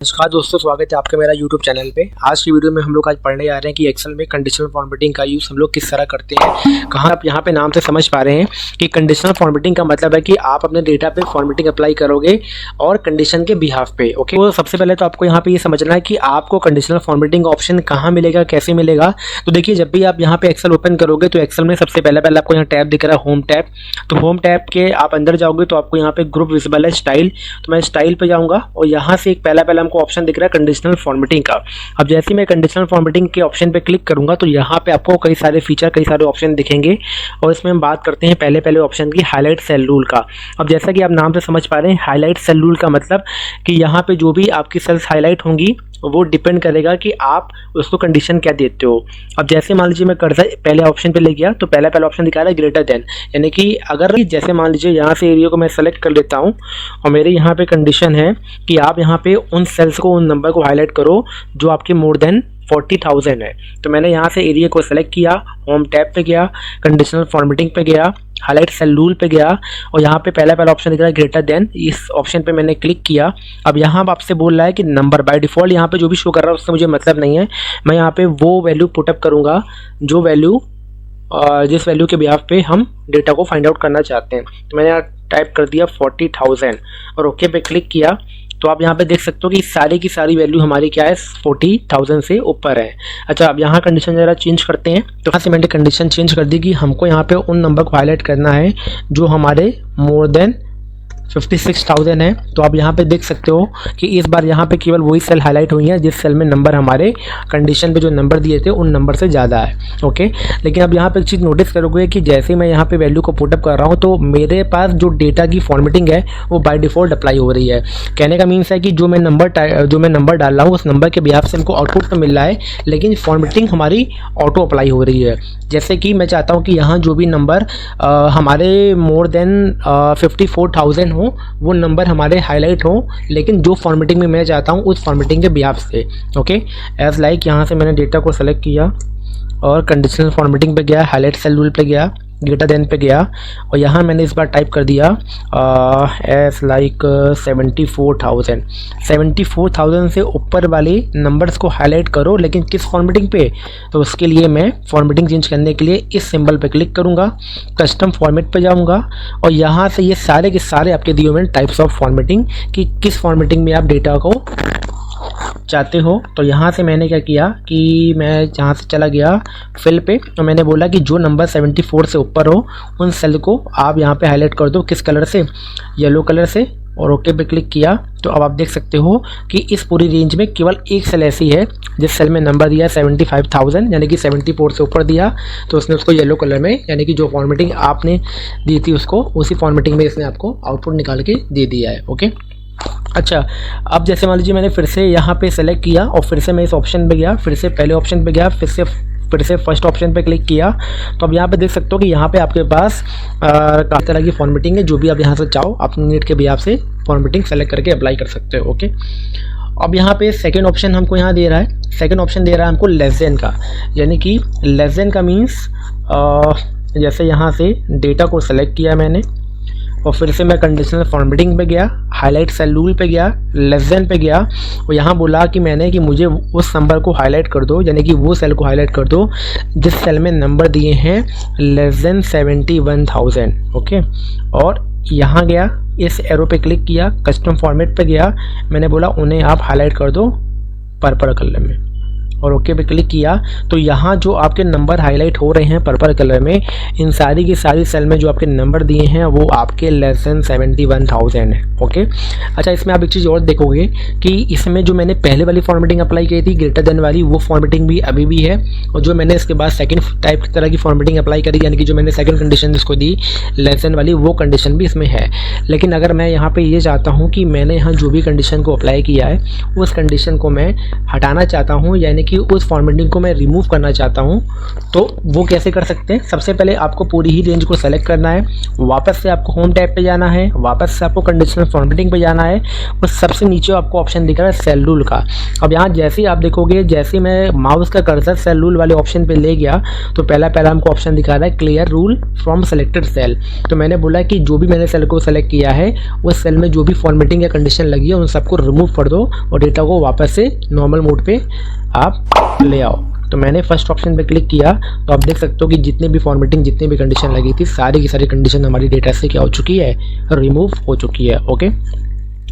नमस्कार दोस्तों, स्वागत है आपका मेरा YouTube चैनल पे। आज की वीडियो में हम लोग आज पढ़ने जा रहे हैं कि एक्सेल में कंडीशनल फॉर्मेटिंग का यूज़ हम लोग किस तरह करते हैं। कहाँ आप यहाँ पे नाम से समझ पा रहे हैं कि कंडीशनल फॉर्मेटिंग का मतलब है कि आप अपने डेटा पे फॉर्मेटिंग अप्लाई करोगे और कंडीशन के बिहाफ पे। ओके, तो सबसे पहले तो आपको यहाँ पे ये समझना है कि आपको कंडीशनल फॉर्मेटिंग ऑप्शन कहाँ मिलेगा, कैसे मिलेगा। तो देखिए, जब भी आप यहाँ पे एक्सेल ओपन करोगे तो एक्सेल में सबसे पहले आपको यहाँ टैब दिख रहा है, होम टैब। तो होम टैब के आप अंदर जाओगे तो आपको यहाँ पे ग्रुप विजिबल है, स्टाइल। तो मैं स्टाइल पे जाऊँगा और यहाँ से एक पहला हमको ऑप्शन दिख रहा है कंडीशनल फॉर्मेटिंग का। अब जैसे ही मैं कंडीशनल फॉर्मेटिंग के ऑप्शन पे क्लिक करूंगा तो यहाँ पे आपको कई सारे फीचर, कई सारे ऑप्शन दिखेंगे और इसमें हम बात करते हैं पहले ऑप्शन की, हाईलाइट सेल रूल का। अब जैसा कि आप नाम से समझ पा रहे हैं, हाईलाइट सेल रूल का मतलब कि यहाँ पे जो भी आपकी सेल्स हाईलाइट होंगी वो डिपेंड करेगा कि आप उसको कंडीशन क्या देते हो। अब जैसे मान लीजिए मैं कर्सर पहले ऑप्शन पे ले गया तो पहला ऑप्शन दिखा रहा है ग्रेटर देन, यानी कि अगर जैसे मान लीजिए यहाँ से एरिया को मैं सेलेक्ट कर लेता हूँ और मेरे यहाँ पे कंडीशन है कि आप यहाँ पे उन सेल्स को, उन नंबर को हाईलाइट करो जो आपके मोर देन 40,000 है। तो मैंने यहाँ से एरिया को सेलेक्ट किया, होम टैब पे गया, कंडीशनल फॉर्मेटिंग पे गया, हाईलाइट सेल रूल पे गया और यहाँ पे पहला ऑप्शन दिख रहा है ग्रेटर देन। इस ऑप्शन पे मैंने क्लिक किया। अब यहाँ आपसे बोल रहा है कि नंबर बाय डिफ़ॉल्ट यहाँ पे जो भी शो कर रहा है उससे मुझे मतलब नहीं है। मैं यहाँ पे वो वैल्यू पुटअप करूँगा जो वैल्यू जिस वैल्यू के बिहाफ पे हम डेटा को फाइंड आउट करना चाहते हैं। तो मैंने यहाँ टाइप कर दिया 40,000 और ओके पे क्लिक किया। तो आप यहाँ पे देख सकते हो कि सारी की सारी वैल्यू हमारी क्या है, 40,000 से ऊपर है। अच्छा, अब यहाँ कंडीशन ज़रा चेंज करते हैं। तो यहाँ से मैंने कंडीशन चेंज कर दी कि हमको यहाँ पे उन नंबर को हाईलाइट करना है जो हमारे मोर देन 56,000 है। तो आप यहाँ पे देख सकते हो कि इस बार यहाँ पे केवल वही सेल हाईलाइट हुई है जिस सेल में नंबर हमारे कंडीशन पे जो नंबर दिए थे उन नंबर से ज़्यादा है। ओके, लेकिन अब यहाँ पे एक चीज़ नोटिस करोगे कि जैसे मैं यहाँ पे वैल्यू को पुटअप कर रहा हूँ तो मेरे पास जो डेटा की फॉर्मेटिंग है वो बाय डिफ़ॉल्ट अप्लाई हो रही है। कहने का मीन्स है कि जो मैं नंबर डाल रहा हूँ उस नंबर के बिहाफ से हमको आउटपुट तो मिल रहा है, लेकिन फॉर्मेटिंग हमारी ऑटो अप्लाई हो रही है। जैसे कि मैं चाहता हूँ कि यहाँ जो भी नंबर हमारे मोर देन 54,000 हो वो नंबर हमारे हाईलाइट हो, लेकिन जो फॉर्मेटिंग में मैं चाहता हूँ उस फॉर्मेटिंग के बिहाफ से। ओके, एज लाइक यहाँ से मैंने डेटा को सेलेक्ट किया और कंडीशनल फॉर्मेटिंग पे गया, हाईलाइट सेल रूल पे गया, ग्रेटर देन पे गया और यहाँ मैंने इस बार टाइप कर दिया एज लाइक 74,000 से ऊपर वाले नंबर्स को हाईलाइट करो, लेकिन किस फॉर्मेटिंग पे। तो उसके लिए मैं फॉर्मेटिंग चेंज करने के लिए इस सिंबल पे क्लिक करूँगा, कस्टम फॉर्मेट पे जाऊँगा और यहाँ से ये सारे के सारे आपके दिए हुए टाइप्स ऑफ फॉर्मेटिंग कि किस फॉर्मेटिंग में आप डेटा को चाहते हो। तो यहाँ से मैंने क्या किया कि मैं यहाँ से चला गया फिल पे और मैंने बोला कि जो नंबर 74 से ऊपर हो उन सेल को आप यहाँ पे हाईलाइट कर दो। किस कलर से? येलो कलर से। और ओके पे क्लिक किया। तो अब आप देख सकते हो कि इस पूरी रेंज में केवल एक सेल ऐसी है जिस सेल में नंबर दिया है 75,000, यानी कि 74 से ऊपर दिया तो उसने उसको येलो कलर में, यानी कि जो फॉर्मेटिंग आपने दी थी उसको उसी फॉर्मेटिंग में इसने आपको आउटपुट निकाल के दे दिया है। ओके, अच्छा, अब जैसे मान लीजिए मैंने फिर से यहाँ पे सेलेक्ट किया और फिर से मैं इस ऑप्शन पे गया, फिर से पहले ऑप्शन पे गया, फिर से फर्स्ट ऑप्शन पे क्लिक किया। तो अब यहाँ पे देख सकते हो कि यहाँ पे आपके पास काफ़ी तरह की फॉर्मेटिंग है। जो भी आप यहाँ से चाहो अपने नीड के बिहाफ से फॉर्मेटिंग सेलेक्ट करके अप्लाई कर सकते हो। ओके, अब यहाँ पे सेकंड ऑप्शन हमको यहाँ दे रहा है, सेकंड ऑप्शन दे रहा है हमको लेस देन का, यानी कि लेस देन का मीन्स जैसे यहाँ से डेटा को सेलेक्ट किया मैंने और फिर से मैं कंडीशनल फॉर्मेटिंग पे गया, हाईलाइट सेल रूल पे गया, लेस देन पे गया और यहाँ बोला कि मैंने कि मुझे उस नंबर को हाईलाइट कर दो, यानी कि वो सेल को हाईलाइट कर दो जिस सेल में नंबर दिए हैं लेस देन 71,000। ओके, और यहाँ गया, इस एरो पे क्लिक किया, कस्टम फॉर्मेट पे गया, मैंने बोला उन्हें आप हाईलाइट कर दो पर्पल कलर में और ओके पे क्लिक किया। तो यहाँ जो आपके नंबर हाईलाइट हो रहे हैं पर्पल कलर में, इन सारी की सारी सेल में जो आपके नंबर दिए हैं वो आपके लेस देन 71,000 है। ओके, अच्छा, इसमें आप एक चीज़ और देखोगे कि इसमें जो मैंने पहले वाली फॉर्मेटिंग अप्लाई की थी ग्रेटर देन वाली, वो फॉर्मेटिंग भी अभी भी है और जो मैंने इसके बाद सेकंड टाइप की तरह की फॉर्मेटिंग अप्लाई करी, यानी कि जो मैंने सेकंड कंडीशन जिसको दी लेस देन वाली, वो कंडीशन भी इसमें है। लेकिन अगर मैं यहाँ पर ये चाहता हूँ कि मैंने यहाँ जो भी कंडीशन को अप्लाई किया है उस कंडीशन को मैं हटाना चाहता हूँ, यानी कि उस फॉर्मेटिंग को मैं रिमूव करना चाहता हूँ, तो वो कैसे कर सकते हैं। सबसे पहले आपको पूरी ही रेंज को सेलेक्ट करना है, वापस से आपको होम टैब पे जाना है, वापस से आपको कंडीशनल फॉर्मेटिंग पे जाना है और सबसे नीचे आपको ऑप्शन दिख रहा है सेल रूल का। अब यहाँ जैसे ही आप देखोगे, जैसे मैं माउस का कर्सर सेल रूल वाले ऑप्शन पे ले गया तो पहला हमको ऑप्शन दिखा रहा है clear rule from selected cell. तो मैंने बोला कि जो भी मैंने सेल को सेलेक्ट किया है उस सेल में जो भी फॉर्मेटिंग या कंडीशन लगी है उन सबको रिमूव कर दो और डेटा को वापस से नॉर्मल मोड पे आप ले आओ। तो मैंने फर्स्ट ऑप्शन पे क्लिक किया तो आप देख सकते हो कि जितने भी फॉर्मेटिंग, जितनी भी कंडीशन लगी थी, सारी की सारी कंडीशन हमारी डेटा से क्या हो चुकी है, रिमूव हो चुकी है। ओके,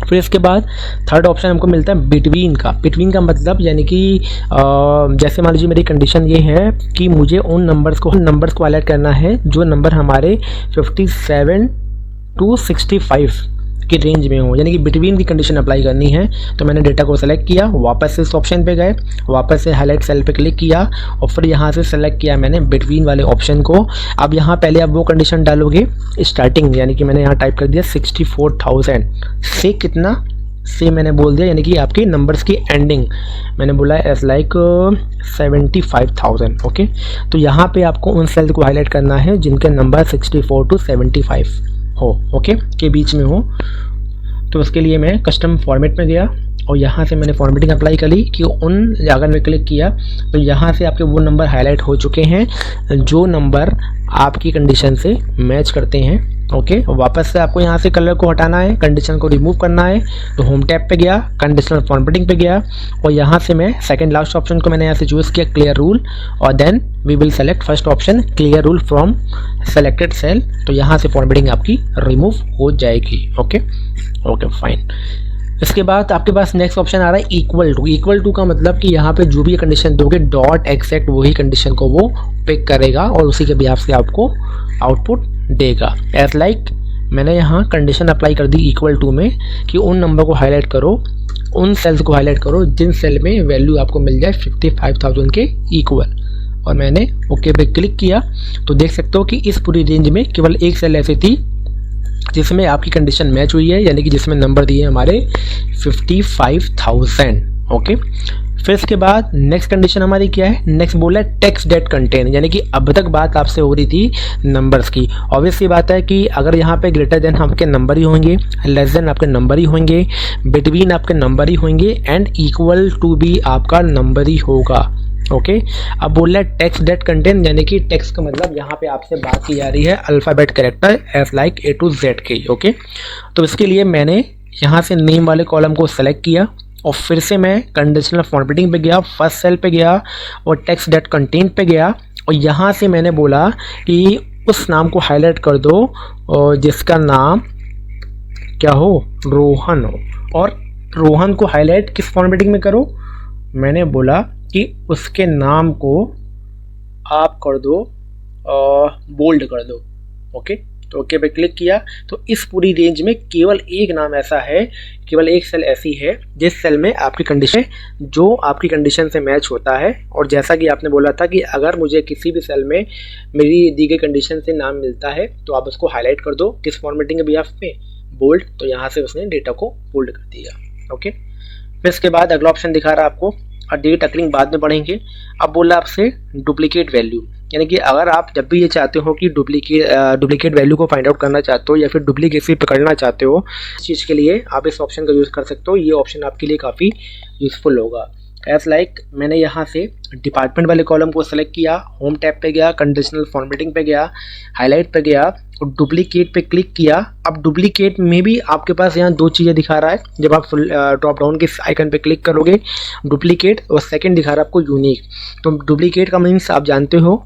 फिर इसके बाद थर्ड ऑप्शन हमको मिलता है बिटवीन का। बिटवीन का मतलब यानी कि जैसे मान लीजिए मेरी कंडीशन ये है कि मुझे उन नंबर्स को हाईलाइट करना है जो नंबर हमारे 57 to 65 की रेंज में हो, यानी कि बिटवीन की कंडीशन अप्लाई करनी है। तो मैंने डेटा को सेलेक्ट किया, वापस से इस ऑप्शन पे गए, वापस से हाईलाइट सेल पे क्लिक किया और फिर यहाँ से सेलेक्ट किया मैंने बिटवीन वाले ऑप्शन को। अब यहाँ पहले आप वो कंडीशन डालोगे स्टार्टिंग, यानी कि मैंने यहाँ टाइप कर दिया 64,000 से कितना से मैंने बोल दिया, यानी कि आपकी नंबर्स की एंडिंग मैंने बोला एज लाइक 75,000। ओके, तो यहाँ पे आपको उन सेल्स को हाईलाइट करना है जिनके नंबर 64 to 75 हो, ओके, के बीच में हो। तो उसके लिए मैं कस्टम फॉर्मेट में गया और यहाँ से मैंने फॉर्मेटिंग अप्लाई करी कि उन अगर मैं क्लिक किया तो यहाँ से आपके वो नंबर हाईलाइट हो चुके हैं जो नंबर आपकी कंडीशन से मैच करते हैं। ओके, वापस से आपको यहाँ से कलर को हटाना है, कंडीशन को रिमूव करना है। तो होम टैब पे गया, कंडीशनल फॉर्मेटिंग पे गया और यहाँ से मैं सेकंड लास्ट ऑप्शन को मैंने यहाँ से चूज़ किया क्लियर रूल और then we will select first option clear rule from selected cell. तो यहाँ से फॉर्मेटिंग आपकी रिमूव हो जाएगी। Okay okay fine. इसके बाद आपके पास नेक्स्ट ऑप्शन आ रहा है इक्वल टू। इक्वल टू का मतलब कि यहाँ पे जो भी कंडीशन दोगे डॉट एग्जैक्ट वही कंडीशन को वो पिक करेगा और उसी के बिहाफ से आपको आउटपुट देगा। एज लाइक मैंने यहाँ कंडीशन अप्लाई कर दी इक्वल टू में कि उन नंबर को हाईलाइट करो, उन सेल्स को हाईलाइट करो जिन सेल में वैल्यू आपको मिल जाए 55,000 के इक्वल और मैंने ओके पे क्लिक किया। तो देख सकते हो कि इस पूरी रेंज में केवल एक सेल ऐसी थी जिसमें आपकी कंडीशन मैच हुई है, यानी कि जिसमें नंबर दिए हमारे 55,000। ओके, फिर इसके बाद नेक्स्ट कंडीशन हमारी क्या है, नेक्स्ट बोला है टेक्स्ट डेट कंटेन, यानी कि अब तक बात आपसे हो रही थी नंबर्स की। ऑब्वियस ये बात है कि अगर यहाँ पे ग्रेटर देन आपके नंबर ही होंगे, लेस देन आपके नंबर ही होंगे, बिटवीन आपके नंबर ही होंगे एंड इक्वल टू भी आपका नंबर ही होगा। ओके, अब बोल रहा है टेक्स्ट डेट कंटेन, यानी कि टेक्स्ट का मतलब यहाँ पे आपसे बात की जा रही है alphabet character as like A to Z के। ओके, तो इसके लिए मैंने यहाँ से नेम वाले कॉलम को सेलेक्ट किया और फिर से मैं कंडीशनल फॉर्मेटिंग पे गया, फर्स्ट सेल पे गया और टेक्स्ट डेट कंटेन पे गया और यहाँ से मैंने बोला कि उस नाम को हाईलाइट कर दो और जिसका नाम क्या हो, रोहन हो। और रोहन को हाईलाइट किस फॉर्मेटिंग में करो, मैंने बोला कि उसके नाम को आप कर दो बोल्ड कर दो। ओके, तो ओके पे क्लिक किया तो इस पूरी रेंज में केवल एक नाम ऐसा है, केवल एक सेल ऐसी है जिस सेल में आपकी कंडीशन जो आपकी कंडीशन से मैच होता है। और जैसा कि आपने बोला था कि अगर मुझे किसी भी सेल में मेरी दी गई कंडीशन से नाम मिलता है तो आप उसको हाईलाइट कर दो किस फॉर्मेटिंग के बिहाफ पे, बोल्ड। तो यहाँ से उसने डेटा को बोल्ड कर दिया। ओके, फिर इसके बाद अगला ऑप्शन दिखा रहा है आपको और डेट अकरिंग बाद में पढ़ेंगे। अब बोला आपसे डुप्लीकेट वैल्यू, यानी कि अगर आप जब भी ये चाहते हो कि डुप्लीकेट वैल्यू को फाइंड आउट करना चाहते हो या फिर डुप्लीकेसी पकड़ना चाहते हो, इस चीज़ के लिए आप इस ऑप्शन का यूज़ कर सकते हो। ये ऑप्शन आपके लिए काफ़ी यूज़फुल होगा। एज लाइक मैंने यहाँ से डिपार्टमेंट वाले कॉलम को सेलेक्ट किया, होम टैब पे गया, कंडीशनल फॉर्मेटिंग पे गया, हाईलाइट पे गया और डुप्लीकेट पे क्लिक किया। अब डुप्लीकेट में भी आपके पास यहाँ दो चीज़ें दिखा रहा है। जब आप ड्रॉप डाउन के आइकन पे क्लिक करोगे डुप्लीकेट और सेकंड दिखा रहा है आपको यूनिक। तो डुप्लीकेट का मीन्स आप जानते हो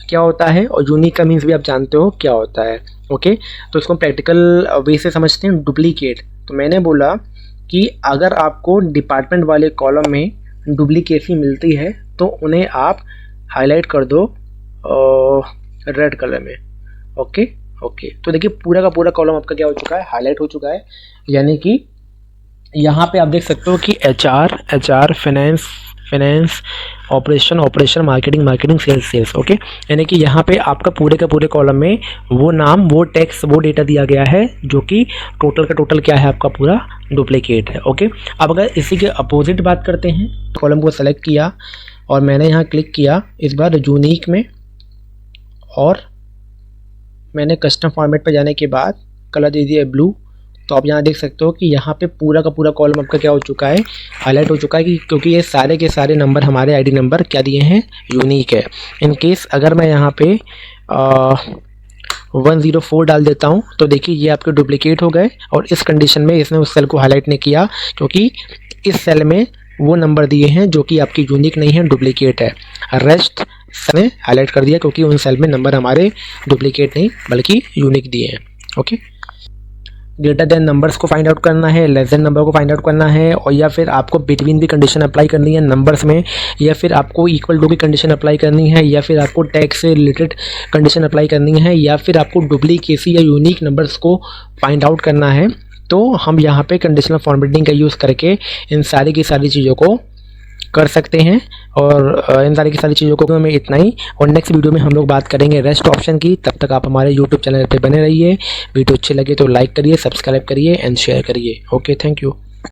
क्या होता है और यूनिक का मीन्स भी आप जानते हो क्या होता है। ओके, तो इसको प्रैक्टिकल वे से समझते हैं। डुप्लीकेट, तो मैंने बोला कि अगर आपको डिपार्टमेंट वाले कॉलम में डुप्लीकेसी मिलती है तो उन्हें आप हाईलाइट कर दो रेड कलर में। ओके ओके, तो देखिए पूरा का पूरा कॉलम आपका क्या हो चुका है, हाईलाइट हो चुका है। यानी कि यहाँ पे आप देख सकते हो कि H R finance finance, operation, marketing, sales. Okay, यानी कि यहाँ पे आपका पूरे का पूरे कॉलम में वो नाम, वो टेक्स्ट, वो डेटा दिया गया है जो कि टोटल का टोटल क्या है, आपका पूरा डुप्लीकेट है। ओके, अब अगर इसी के अपोजिट बात करते हैं, कॉलम को सेलेक्ट किया और मैंने यहाँ क्लिक किया इस बार यूनिक में, और मैंने कस्टम फॉर्मेट पर जाने के बाद कलर दे दिया ब्लू। तो आप यहाँ देख सकते हो कि यहाँ पे पूरा का पूरा कॉलम आपका क्या हो चुका है, हाईलाइट हो चुका है, क्योंकि ये सारे के सारे नंबर हमारे आईडी नंबर क्या दिए हैं, यूनिक है। इन केस अगर मैं यहाँ पे 104 डाल देता हूँ तो देखिए ये आपके डुप्लीकेट हो गए, और इस कंडीशन में इसने उस सेल को हाईलाइट नहीं किया, क्योंकि इस सेल में वो नंबर दिए हैं जो कि आपकी यूनिक नहीं है, डुप्लीकेट है। रेस्ट ने हाईलाइट कर दिया क्योंकि उन सेल में नंबर हमारे डुप्लीकेट नहीं बल्कि यूनिक दिए हैं। ओके, ग्रेटर देन नंबर्स को फाइंड आउट करना है, लेस देन नंबर को फाइंड आउट करना है, और या फिर आपको बिटवीन भी कंडीशन अप्लाई करनी है नंबर्स में, या फिर आपको इक्वल टू की कंडीशन अप्लाई करनी है, या फिर आपको टैग से रिलेटेड कंडीशन अप्लाई करनी है, या फिर आपको डुप्लीकेसी या यूनिक नंबर्स को फाइंड आउट करना है। तो हम यहाँ पे कंडीशनल फॉर्मेटिंग का यूज़ करके इन सारी की सारी चीज़ों को कर सकते हैं। और इन सारी की सारी चीज़ों को हमें इतना ही, और नेक्स्ट वीडियो में हम लोग बात करेंगे रेस्ट ऑप्शन की। तब तक आप हमारे यूट्यूब चैनल पे बने रहिए। वीडियो अच्छे लगे तो लाइक करिए, सब्सक्राइब करिए एंड शेयर करिए। Okay, thank you.